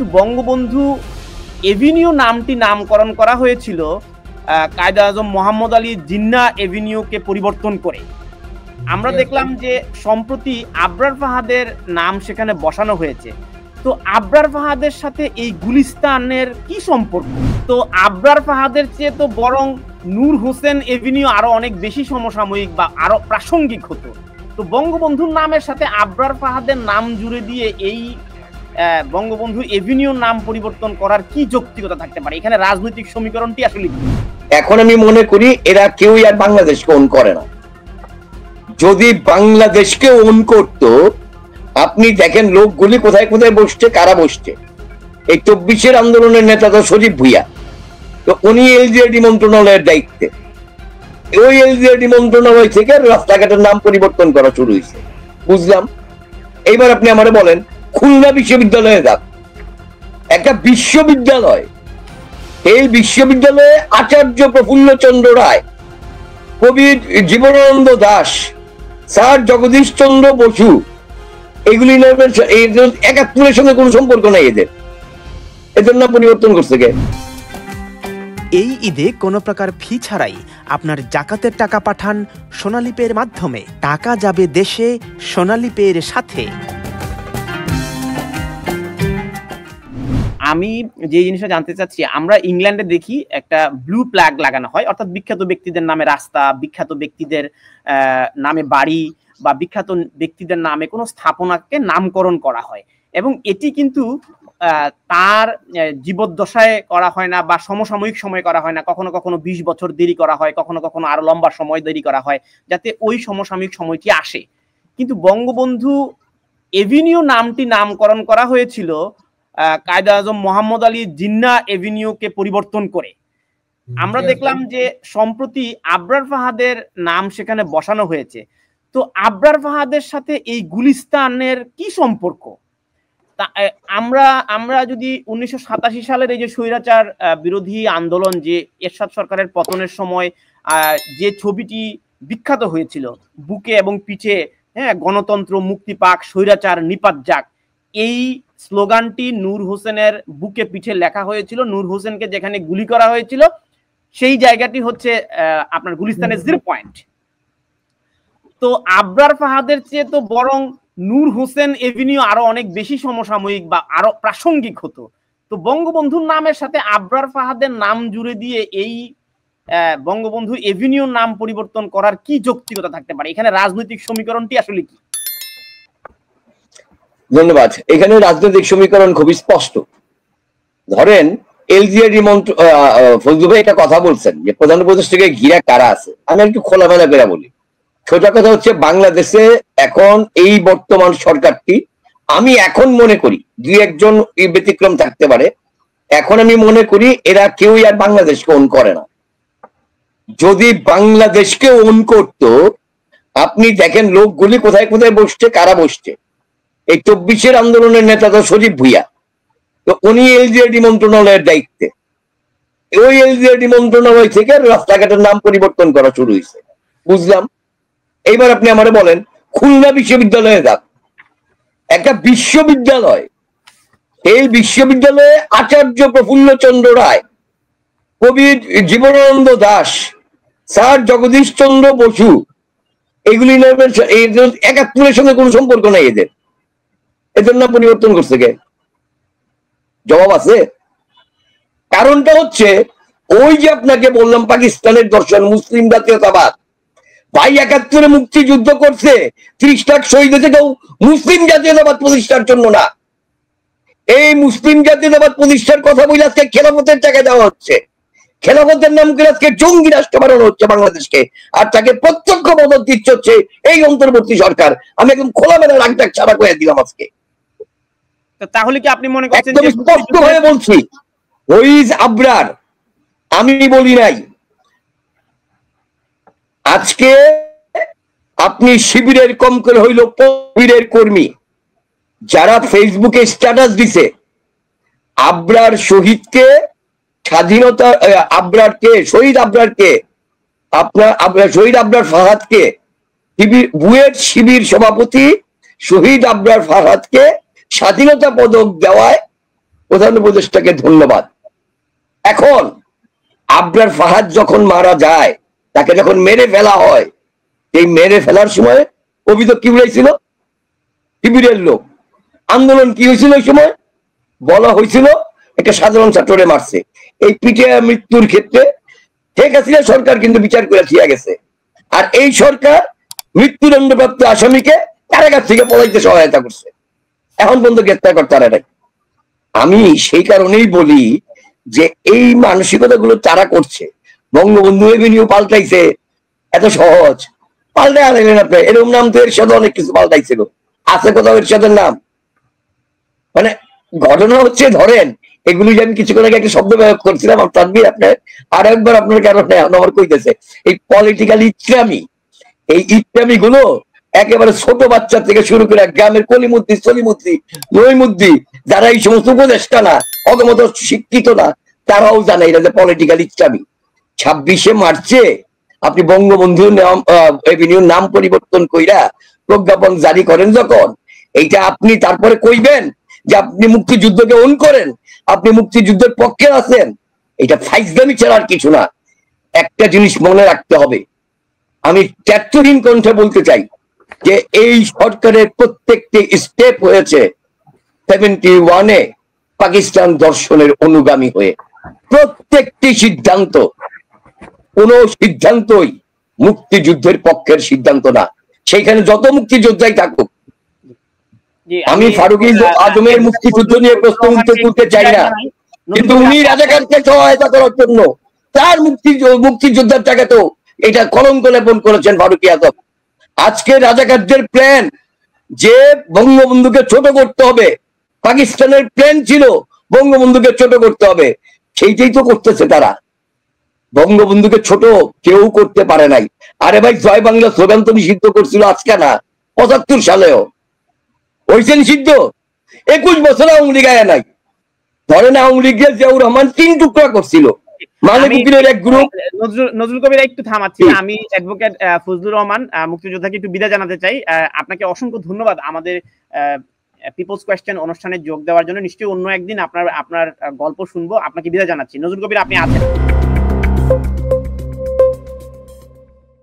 কিন্তু বঙ্গবন্ধু এভিনিউ নামটি নামকরণ করা হয়েছিল কায়েদে আজম মোহাম্মদ আলী জিন্নাহ এভিনিউকে পরিবর্তন করে। আমরা দেখলাম যে সম্প্রতি আবরার ফাহাদের নাম সেখানে বসানো হয়েছে। তো আবরার ফাহাদের সাথে এই গুলিস্তানের কি সম্পর্ক? তো আবরার ফাহাদের চেয়ে তো বরং নূর হোসেন এভিনিউ আরো অনেক বেশি সমসাময়িক বা আরো প্রাসঙ্গিক হতো। তো বঙ্গবন্ধুর নামের সাথে আবরার ফাহাদের নাম জুড়ে দিয়ে এই বঙ্গবন্ধু এভিনিউর নাম পরিবর্তন করার কি যৌক্তিকতা থাকতে পারে? এখানে রাজনৈতিক সমীকরণটি আসলে কি? এখন আমি মনে করি এরা কেউই আর বাংলাদেশকে ওন করে না। যদি বাংলাদেশকে ওন করতো, আপনি দেখেন লোকগুলি কোথায় কোথায় বসছে, কারা বসছে। এই 24-এর আন্দোলনের নেতা তো শরীফ ভুইয়া, তো উনি এলজিআরডি মন্ত্রণালয়ের দায়িত্বে। ওই এলজিআরডি মন্ত্রণালয় থেকে রাস্তাঘাটের নাম পরিবর্তন করা শুরু হয়েছে, বুঝলাম। এইবার আপনি আমারে বলেন, খুলনা বিশ্ববিদ্যালয়ে যান, একটা বিশ্ববিদ্যালয়, এই বিশ্ববিদ্যালয়ে আচার্য প্রফুল্লচন্দ্র রায়, কবি জীবনানন্দ দাশ, স্যার জগদীশ চন্দ্র বসু, এগুলি 71-এর সঙ্গে কোনো সম্পর্ক নাই এদের নাম পরিবর্তন করছে কে? এই ঈদে কোনো প্রকার ফি ছাড়াই আপনার জাকাতের টাকা পাঠান সোনালী পের মাধ্যমে। টাকা যাবে দেশে সোনালী পের সাথে। আমি যে জিনিসটা জানতে চাচ্ছি, আমরা ইংল্যান্ডে দেখি একটা ব্লু ফ্ল্যাগ লাগানো হয়, অর্থাৎ বিখ্যাত ব্যক্তিদের নামে রাস্তা, বিখ্যাত ব্যক্তিদের নামে বাড়ি বা বিখ্যাত ব্যক্তিদের নামে কোনো স্থাপনাকে নামকরণ করা হয়। এবং এটি কিন্তু তার জীবদ্দশায় করা হয় না বা সমসাময়িক সময় করা হয় না, কখনো কখনো 20 বছর দেরি করা হয়, কখনো কখনো আরো লম্বা সময় দেরি করা হয়, যাতে ওই সমসাময়িক সময়টি আসে। কিন্তু বঙ্গবন্ধু এভিনিউ নামটি নামকরণ করা হয়েছিল কায়েদে আজম মোহাম্মদ আলী জিন্নাহ এভিনিউকে পরিবর্তন করে। আমরা দেখলাম যে সম্প্রতি আবরার ফাহাদের নাম সেখানে বসানো হয়েছে। তো আবরার ফাহাদের সাথে এই গুলিস্তানের কি সম্পর্ক? আমরা যদি 1987 সালের এই যে স্বৈরাচার বিরোধী আন্দোলন, যে এরশাদ সরকারের পতনের সময় যে ছবিটি বিখ্যাত হয়েছিল, বুকে এবং পিঠে গণতন্ত্র মুক্তি পাক, স্বৈরাচার নিপাত যাক, এই স্লোগানটি নূর হোসেনের বুকে পিঠে লেখা হয়েছিল। নূর হোসেনকে যেখানে গুলি করা হয়েছিল সেই জায়গাটি হচ্ছে আপনার গুলিস্তানের 0 পয়েন্ট। তো আবরার ফাহাদের চেয়ে তো বরং নূর হোসেন এভিনিউ আরো অনেক বেশি সমসাময়িক বা আরো প্রাসঙ্গিক হতো। তো বঙ্গবন্ধুর নামের সাথে আবরার ফাহাদের নাম জুড়ে দিয়ে এই বঙ্গবন্ধু এভিনিউর নাম পরিবর্তন করার কি যৌক্তিকতা থাকতে পারে? এখানে রাজনৈতিক সমীকরণটি আসলে কি? ধন্যবাদ। এখানে রাজনৈতিক সমীকরণ খুবই স্পষ্ট। ধরেন এলজিআরডি ফজলু ভাই একটা কথা বলছেন যে প্রধান উপদেষ্টাকে ঘিরে কারা আছে। আমি একটু খোলামেলা করে বলি। সোজা কথা হচ্ছে, বাংলাদেশে এখন এই বর্তমান সরকারটি, আমি এখন মনে করি 2-1 ব্যতিক্রম থাকতে পারে, এখন আমি মনে করি এরা কেউই আর বাংলাদেশকে ওন করে না। যদি বাংলাদেশকে ওন করতো, আপনি দেখেন লোকগুলি কোথায় কোথায় বসছে, কারা বসছে। এই 24-এর আন্দোলনের নেতা তো শরীফ ভুইয়া, তো উনি এলজিআরডি মন্ত্রণালয়ের দায়িত্বে। ওই এলজিআরডি মন্ত্রণালয় থেকে রাস্তাঘাটের নাম পরিবর্তন করা শুরু হয়েছে, বুঝলাম। এইবার আপনি আমারে বলেন, খুলনা বিশ্ববিদ্যালয়ে যান, একটা বিশ্ববিদ্যালয়, এই বিশ্ববিদ্যালয়ে আচার্য প্রফুল্লচন্দ্র রায়, কবি জীবনানন্দ দাশ, স্যার জগদীশ চন্দ্র বসু, এগুলি 71-এর সঙ্গে কোনো সম্পর্ক নাই এদের নাম পরিবর্তন করছে কে? জবাব আছে? কারণটা হচ্ছে, ওই যে আপনাকে বললাম পাকিস্তানের দর্শন, মুসলিম জাতীয়তাবাদ। ভাই 71-এ মুক্তিযুদ্ধ করছে, 30 লাখ শহীদ হয়েছে, কেউ মুসলিম জাতীয়তাবাদ প্রতিষ্ঠার জন্য না। এই মুসলিম জাতীয়তাবাদ প্রতিষ্ঠার কথা বলে আজকে খেলাফতের জায়গায় দেওয়া হচ্ছে। খেলাফতের নাম করে আজকে জঙ্গি রাষ্ট্র বানানো হচ্ছে বাংলাদেশকে, আর তাকে প্রত্যক্ষ মদত দিচ্ছে হচ্ছে এই অন্তর্বর্তী সরকার। আমি একদম খোলামেলা রাগটাক ছাড়া করে দিলাম আজকে। তাহলে কি আপনি মনে করছেন? একদম স্পষ্ট হয়ে বলছি, হইজ আবরার, আমি বলি নাই। আজকে আপনি শিবিরের কম করে হইল শিবিরের কর্মী যারা ফেসবুকে স্ট্যাটাস দিছে, আবরার শহীদকে, স্বাধীনতা আবরারকে, শহীদ আবরারকে, আপনার শহীদ আবরার ফাহাদকে, বুয়েট শিবির সভাপতি শহীদ আবরার ফাহাদকে স্বাধীনতা পদক দেওয়ায় প্রধান উপদেষ্টাকে ধন্যবাদ। এখন আবরার ফাহাদ যখন মারা যায়, তাকে যখন মেরে ফেলা হয়, এই মেরে ফেলার সময় অভিযোগ কি উঠেছিল? শিবিরের লোক। আন্দোলন কি হয়েছিল ওই সময়? বলা হয়েছিল একটা সাধারণ ছাত্ররে মারছে। এই পিটিআই মৃত্যুর ক্ষেত্রে শেখ হাসিনা সরকার কিন্তু বিচার করে দিয়ে গেছে, আর এই সরকার মৃত্যুদণ্ডপ্রাপ্ত আসামিকে কারাগার থেকে পলাইতে সহায়তা করছে, এখন পর্যন্ত গ্রেপ্তার করতে পারে নাই। আমি সেই কারণেই বলি যে এই মানসিকতাগুলো তারা করছে। বঙ্গবন্ধু এভিনিউ পাল্টাইছে, এত সহজ পাল্টে আনলেন আপনি? এরকম নাম তো এর সাথে অনেক কিছু পাল্টাইছিল, আছে কোথাও এর সাথে নাম? মানে ঘটনা হচ্ছে, ধরেন এগুলি যে আমি কিছুক্ষণ আগে একটা শব্দ ব্যবহার করছিলাম তানভীর, আপনার আর একবার আপনার কারণে আমার কইতেছে এই পলিটিক্যাল ইচ্ছামি, এই ইচ্ছামি গুলো একেবারে ছোট বাচ্চা থেকে শুরু করে গ্রামের কলিমুদ্দি সলিমুদ্দি নইমুদ্দি যারা এই সমস্ত উপদেষ্টা না, অগমত শিক্ষিত না, তারাও জানে এটা যে পলিটিক্যাল ইচ্ছামি। 26শে মার্চে আপনি বঙ্গবন্ধু এভিনিউর নাম পরিবর্তন কইরা প্রজ্ঞাপন জারি করেন যখন, এইটা আপনি তারপরে কইবেন যে আপনি মুক্তিযুদ্ধকে অন করেন, আপনি মুক্তিযুদ্ধের পক্ষে আছেন, এটা ফাইজলামি ছাড়া আর কিছু না। একটা জিনিস মনে রাখতে হবে, আমি ত্যাগহীন কণ্ঠে বলতে চাই যে এই সরকারের প্রত্যেকটি স্টেপ হয়েছে 71-এ পাকিস্তান দর্শনের অনুগামী হয়ে। প্রত্যেকটি সিদ্ধান্ত, কোন সিদ্ধান্তই মুক্তিযুদ্ধের পক্ষের সিদ্ধান্ত না, সেইখানে যত মুক্তিযোদ্ধাই থাকুক। আমি ফারুক আজমের মুক্তিযুদ্ধ নিয়ে প্রশ্ন তুলতে চাই না, কিন্তু উনি রাজাকারকে সহায়তা করার জন্য তার মুক্তিযোদ্ধার টাকাতেও এটা কলঙ্ক লেপন করেছেন ফারুক আজম। আজকে রাজাকারদের প্ল্যান যে বঙ্গবন্ধুকে ছোট করতে হবে, পাকিস্তানের প্ল্যান ছিল বঙ্গবন্ধুকে ছোট করতে হবে, সেইটাই তো করতেছে তারা। বঙ্গবন্ধুকে ছোট কেউ করতে পারে নাই। আরে ভাই, জয় বাংলা স্লোগান তো নিষিদ্ধ করছিল আজকে না, 75 সালেও হয়েছে নিষিদ্ধ। 21 বছর আওয়ামী লীগ আয়া নাই। ধরেন আওয়ামী লীগের জিয়াউর রহমান 3 টুকরা করছিল, এক গ্রুপ। নজরুল কবির একটু থামাচ্ছি, আমি অ্যাডভোকেট ফজলুর রহমান মুক্তিযোদ্ধাকে একটু বিদায় জানাতে চাই। আপনাকে অসংখ্য ধন্যবাদ আমাদের পিপলস কোয়েশ্চেন অনুষ্ঠানে যোগ দেওয়ার জন্য। নিশ্চয়ই অন্য একদিন আপনার গল্প শুনবো। আপনাকে বিদায় জানাচ্ছি। নজরুল কবির, আপনি আছেন?